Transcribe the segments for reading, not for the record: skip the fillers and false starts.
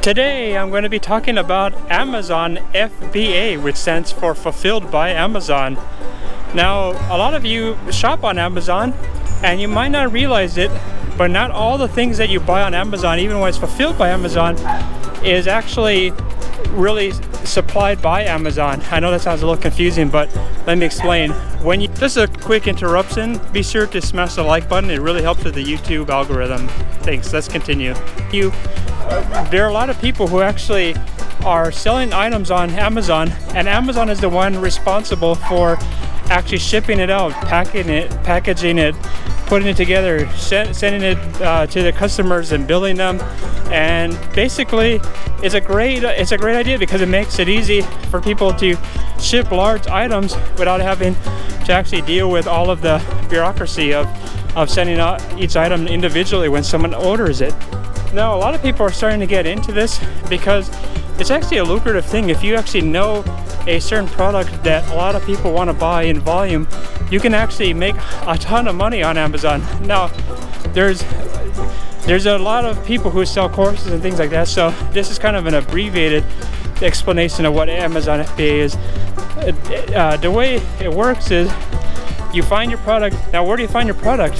Today I'm going to be talking about Amazon FBA, which stands for Fulfilled by Amazon. Now, a lot of you shop on Amazon and you might not realize it, but not all the things that you buy on Amazon, even when it's fulfilled by Amazon, is actually really supplied by Amazon. I know that sounds a little confusing, but let me explain. Just a quick interruption, be sure to smash the like button. It really helps with the YouTube algorithm. Thanks, let's continue. There are a lot of people who actually are selling items on Amazon, and Amazon is the one responsible for actually shipping it out, packaging it, putting it together, sending it to the customers and billing them. And basically it's a great idea because it makes it easy for people to ship large items without having to actually deal with all of the bureaucracy of sending out each item individually when someone orders it. Now, a lot of people are starting to get into this because it's actually a lucrative thing. If you actually know a certain product that a lot of people want to buy in volume, you can actually make a ton of money on Amazon. Now, there's a lot of people who sell courses and things like that, so this is kind of an abbreviated explanation of what Amazon FBA is. The way it works is you find your product. Now, where do you find your product?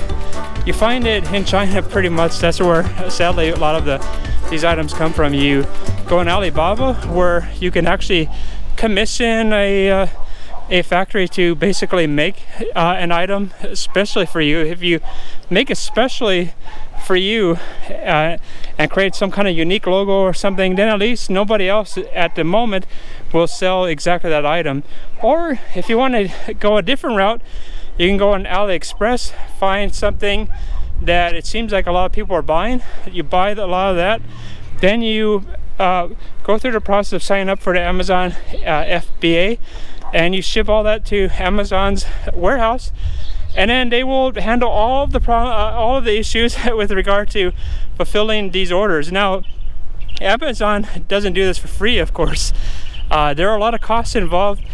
You find it in China pretty much. That's where sadly a lot of these items come from. You go on Alibaba, where you can actually commission a factory to basically make an item especially for you. If you make it specially for you and create some kind of unique logo or something, then at least nobody else at the moment will sell exactly that item. Or if you want to go a different route, you can go on AliExpress, find something that it seems like a lot of people are buying. You buy a lot of that, then you go through the process of signing up for the Amazon FBA, and you ship all that to Amazon's warehouse, and then they will handle all of the issues with regard to fulfilling these orders. Now, Amazon doesn't do this for free, of course. There are a lot of costs involved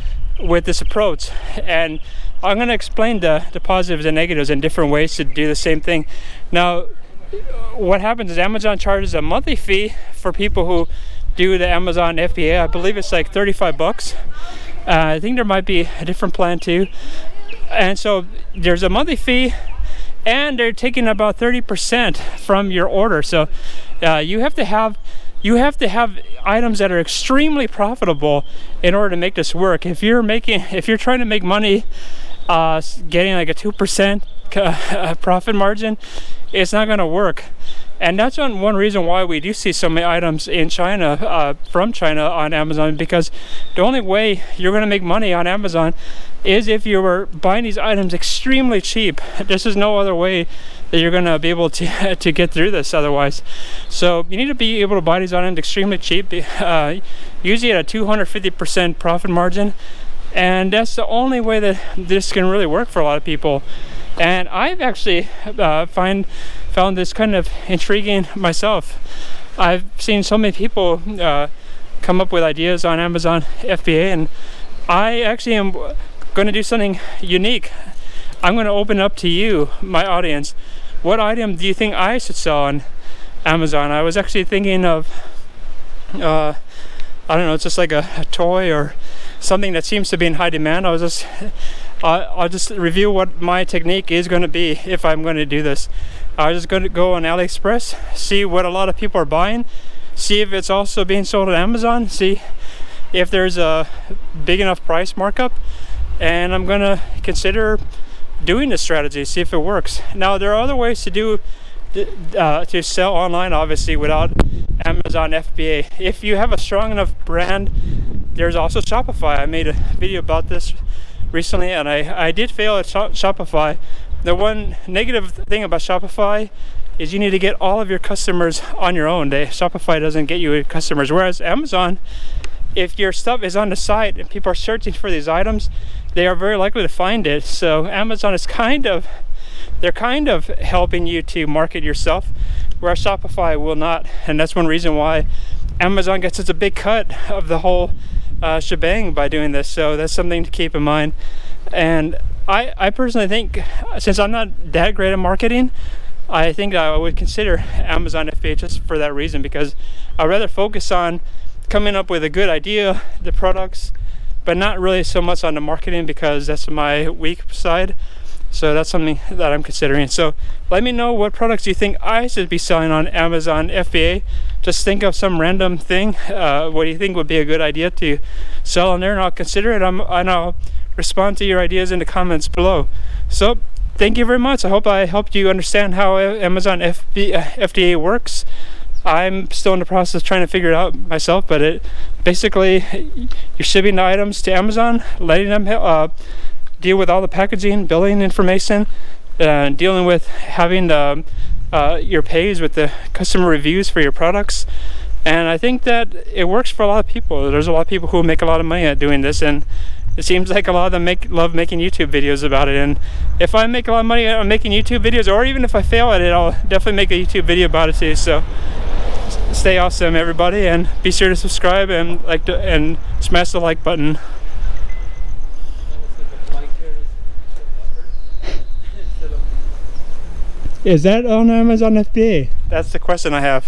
with this approach, and I'm going to explain the positives and negatives and different ways to do the same thing. Now, what happens is Amazon charges a monthly fee for people who do the Amazon FBA. I believe it's like $35. I think there might be a different plan too. And so there's a monthly fee, and they're taking about 30% from your order. So you have to have items that are extremely profitable in order to make this work. If you're trying to make money getting like a 2% profit margin, it's not going to work. And that's one reason why we do see so many items in China, from China on Amazon, because the only way you're going to make money on Amazon is if you were buying these items extremely cheap. This is no other way that you're going to be able to get through this otherwise. So you need to be able to buy these items extremely cheap, usually at a 250% profit margin. And that's the only way that this can really work for a lot of people. And I've actually found this kind of intriguing myself. I've seen so many people come up with ideas on Amazon FBA, and I actually am going to do something unique. I'm going to open up to you, my audience. What item do you think I should sell on Amazon? I was actually thinking of, I don't know, it's just like a toy or something that seems to be in high demand. I'll just review what my technique is going to be if I'm going to do this. I'm just going to go on AliExpress, see what a lot of people are buying, see if it's also being sold on Amazon, see if there's a big enough price markup, and I'm going to consider doing this strategy, see if it works. Now, there are other ways to sell online, obviously, without Amazon FBA. If you have a strong enough brand, there's also Shopify. I made a video about this recently, and I did fail at Shopify. The one negative thing about Shopify is you need to get all of your customers on your own. Shopify doesn't get you customers, whereas Amazon, if your stuff is on the site and people are searching for these items, they are very likely to find it. So Amazon is kind of helping you to market yourself, whereas Shopify will not. And that's one reason why Amazon gets such a big cut of the whole shebang by doing this. So that's something to keep in mind. And I personally think, since I'm not that great at marketing, I think I would consider Amazon FBA just for that reason, because I'd rather focus on coming up with a good idea, the products, but not really so much on the marketing, because that's my weak side. So that's something that I'm considering. So let me know what products you think I should be selling on Amazon FBA. Just think of some random thing. What do you think would be a good idea to sell on there, and I'll consider it. And I'll respond to your ideas in the comments below. So thank you very much. I hope I helped you understand how Amazon FBA works. I'm still in the process of trying to figure it out myself, but it basically, you're shipping the items to Amazon, letting them deal with all the packaging, billing information, dealing with having your pays with the customer reviews for your products. And I think that it works for a lot of people. There's a lot of people who make a lot of money at doing this, and it seems like a lot of them love making YouTube videos about it. And if I make a lot of money on making YouTube videos, or even if I fail at it, I'll definitely make a YouTube video about it too. So stay awesome, everybody, and be sure to subscribe and and smash the like button. Is that on Amazon FBA? That's the question I have.